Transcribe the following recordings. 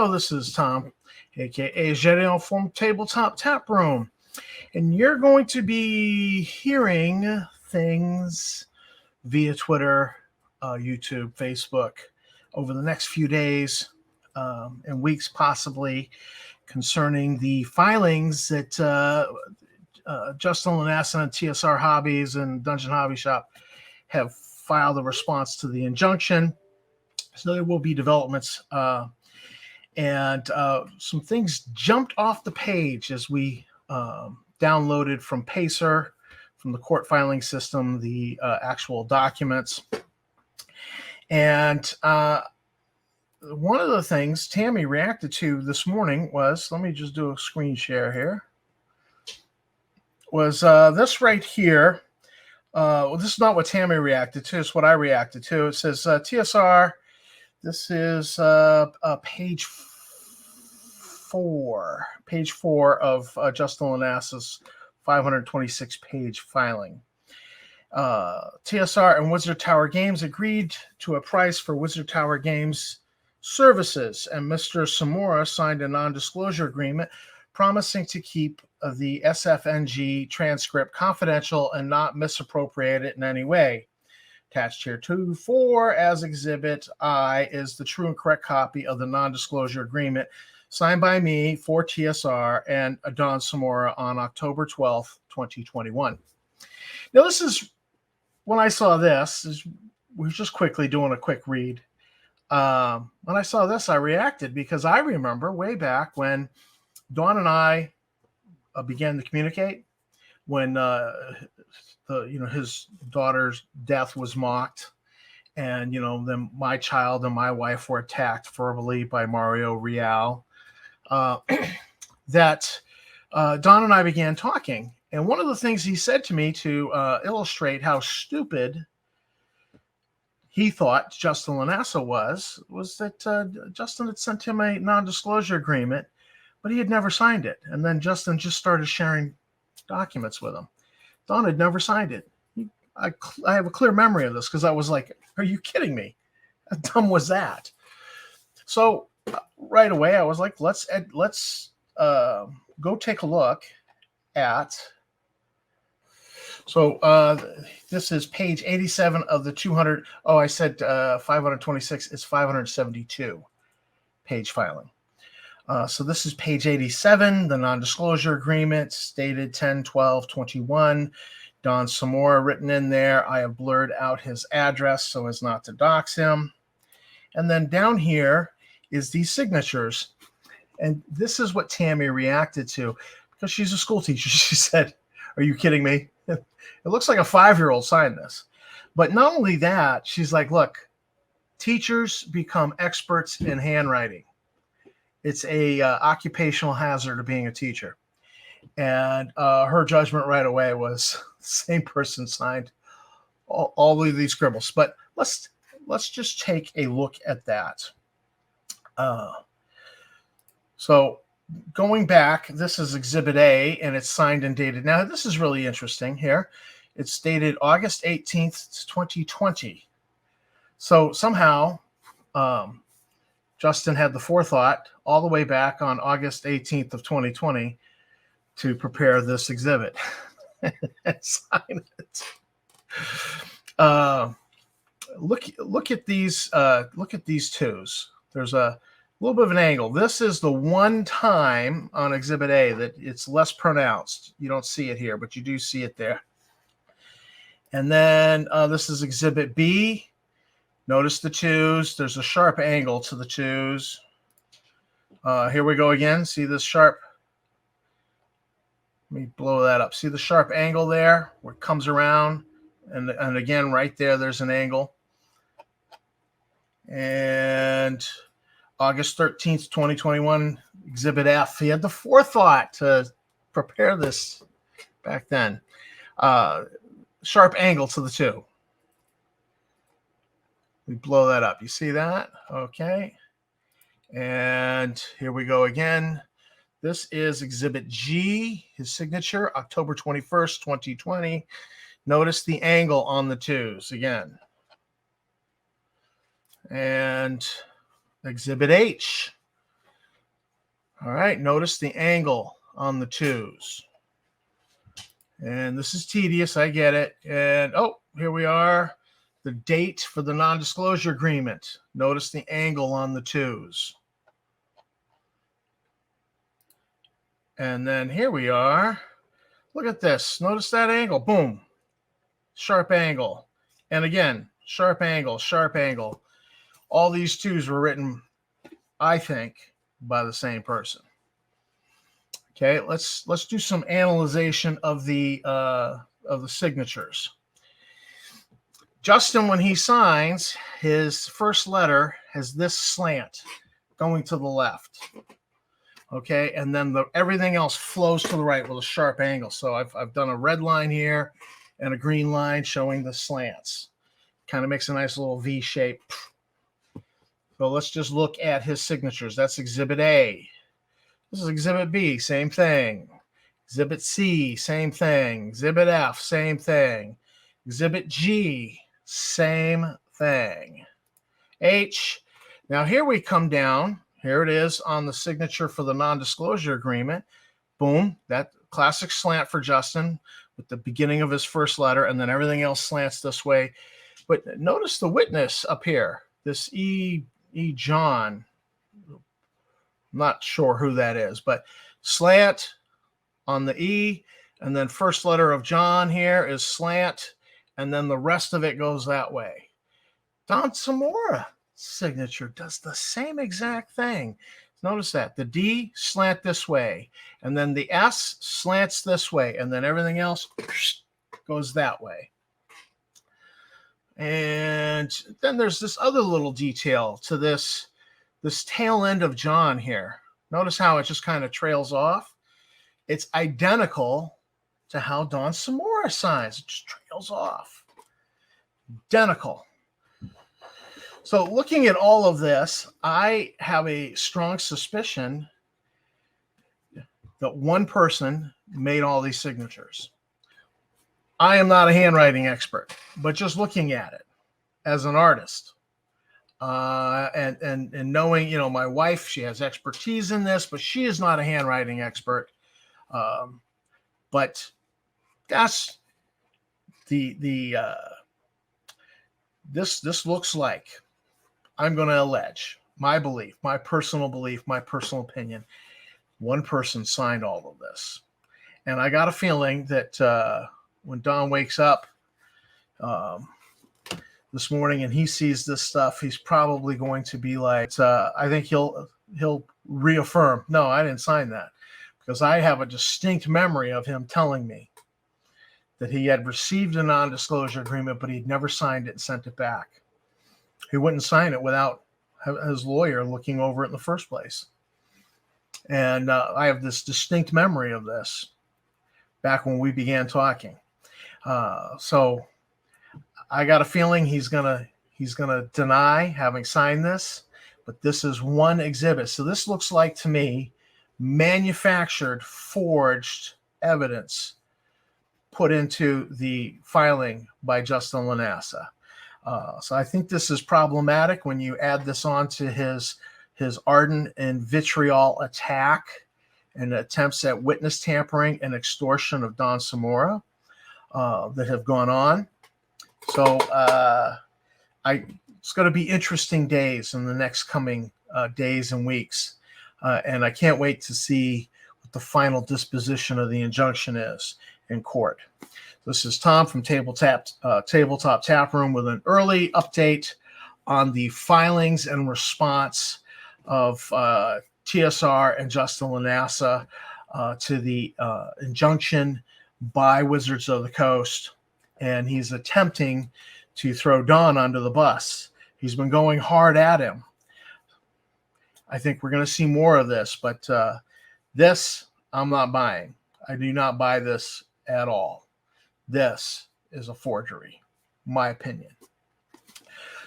Hello, this is Tom, aka Gédéon from Tabletop Tap Room, and you're going to be hearing things via Twitter, YouTube, Facebook over the next few days and weeks, possibly, concerning the filings that Justin Lanasa and TSR Hobbies and Dungeon Hobby Shop have filed a response to the injunction. So there will be developments, and some things jumped off the page as we downloaded from Pacer, from the court filing system, the actual documents. And one of the things Tammy reacted to this morning was, let me just do a screen share here, was this right here. Well, this is not what Tammy reacted to. It's what I reacted to. It says TSR. This is page 4 of Justin Lanasa's 526-page filing. TSR and Wizard Tower Games agreed to a price for Wizard Tower Games services, and Mr. Samora signed a non-disclosure agreement promising to keep the SFNG transcript confidential and not misappropriate it in any way. Attached here to 4 as Exhibit I is the true and correct copy of the non-disclosure agreement signed by me for TSR and Don Samora on October 12th, 2021. Now, this is, when I saw this, we were just quickly doing a quick read. When I saw this, I reacted because I remember way back when Dawn and I began to communicate, when his daughter's death was mocked, and then my child and my wife were attacked verbally by Mario Real, that Don and I began talking. And one of the things he said to me to illustrate how stupid he thought Justin Lanasa was that Justin had sent him a non-disclosure agreement, but he had never signed it. And then Justin just started sharing documents with him. Don had never signed it. I have a clear memory of this because I was like, are you kidding me? How dumb was that? So right away, I was like, let's go take a look at. So this is page 87 of the 200. Oh, I said 526. It's 572 page filing. So this is page 87, the non-disclosure agreement, dated 10/12/21. Don Samora written in there. I have blurred out his address so as not to dox him. And then down here is these signatures. And this is what Tammy reacted to because she's a school teacher. She said, are you kidding me? It looks like a 5-year-old signed this. But not only that, she's like, look, teachers become experts in handwriting. It's a occupational hazard of being a teacher. And her judgment right away was the same person signed all of these scribbles. But let's just take a look at that. So going back, this is Exhibit A, and it's signed and dated. Now, this is really interesting here. It's dated August 18th, 2020. So somehow Justin had the forethought all the way back on August 18th of 2020 to prepare this exhibit and sign it. Look at these twos. There's a little bit of an angle. This is the one time on Exhibit A that it's less pronounced. You don't see it here, but you do see it there. And then this is Exhibit B. Notice the twos. There's a sharp angle to the twos. Here we go again. See this sharp? Let me blow that up. See the sharp angle there where it comes around? And again, right there, there's an angle. And August 13th, 2021, Exhibit F. He had the forethought to prepare this back then. Sharp angle to the two. We blow that up. You see that? Okay. And here we go again. This is Exhibit G, his signature, October 21st, 2020. Notice the angle on the twos again. And Exhibit H. All right, notice the angle on the 2s. And this is tedious, I get it. And oh, here we are. The date for the non-disclosure agreement. Notice the angle on the 2s. And then here we are. Look at this. Notice that angle. Boom. Sharp angle. And again, sharp angle, sharp angle. All these 2s were written, I think, by the same person. Okay, let's do some analyzation of the signatures. Justin, when he signs, his first letter has this slant going to the left. Okay, and then everything else flows to the right with a sharp angle. So I've done a red line here and a green line showing the slants. Kind of makes a nice little V shape. So let's just look at his signatures. That's Exhibit A. This is Exhibit B, same thing. Exhibit C, same thing. Exhibit F, same thing. Exhibit G, same thing. H. Now here we come down. Here it is on the signature for the non-disclosure agreement. Boom, that classic slant for Justin with the beginning of his first letter, and then everything else slants this way. But notice the witness up here, this E. John. Not sure who that is, but slant on the E, and then first letter of John here is slant, and then the rest of it goes that way. Don Zamora signature does the same exact thing. Notice that the D slant this way, and then the S slants this way, and then everything else goes that way. And then there's this other little detail to this tail end of John here. Notice how it just kind of trails off. It's identical to how Don Zamora signs. It just trails off. Identical. So looking at all of this, I have a strong suspicion that one person made all these signatures. I am not a handwriting expert, but just looking at it as an artist, and knowing, you know, my wife, she has expertise in this, but she is not a handwriting expert. But that's this looks like, I'm going to allege, my belief, my personal opinion, one person signed all of this. And I got a feeling that when Don wakes up this morning and he sees this stuff, he's probably going to be like, I think he'll reaffirm, no, I didn't sign that, because I have a distinct memory of him telling me that he had received a non-disclosure agreement, but he'd never signed it and sent it back. He wouldn't sign it without his lawyer looking over it in the first place. And I have this distinct memory of this back when we began talking. So I got a feeling he's gonna deny having signed this, but this is one exhibit. So this looks like, to me, manufactured, forged evidence put into the filing by Justin Lanasa. So I think this is problematic when you add this on to his ardent and vitriol attack and attempts at witness tampering and extortion of Don Zamora that have gone on. So it's going to be interesting days in the next coming days and weeks. And I can't wait to see what the final disposition of the injunction is in court. This is Tom from Tabletop Tap Room with an early update on the filings and response of TSR and Justin Lanasa to the injunction by Wizards of the Coast. And he's attempting to throw Don under the bus. He's been going hard at him. I think we're going to see more of this, but this I'm not buying. I do not buy this at all. This is a forgery, my opinion.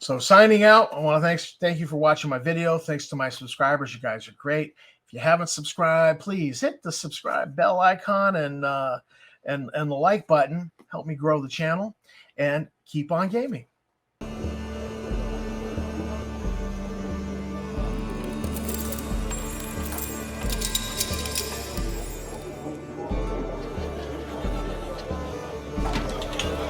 So signing out, I want to thank you for watching my video. Thanks to my subscribers. You guys are great. If you haven't subscribed, please hit the subscribe bell icon and the like button. Help me grow the channel, and keep on gaming.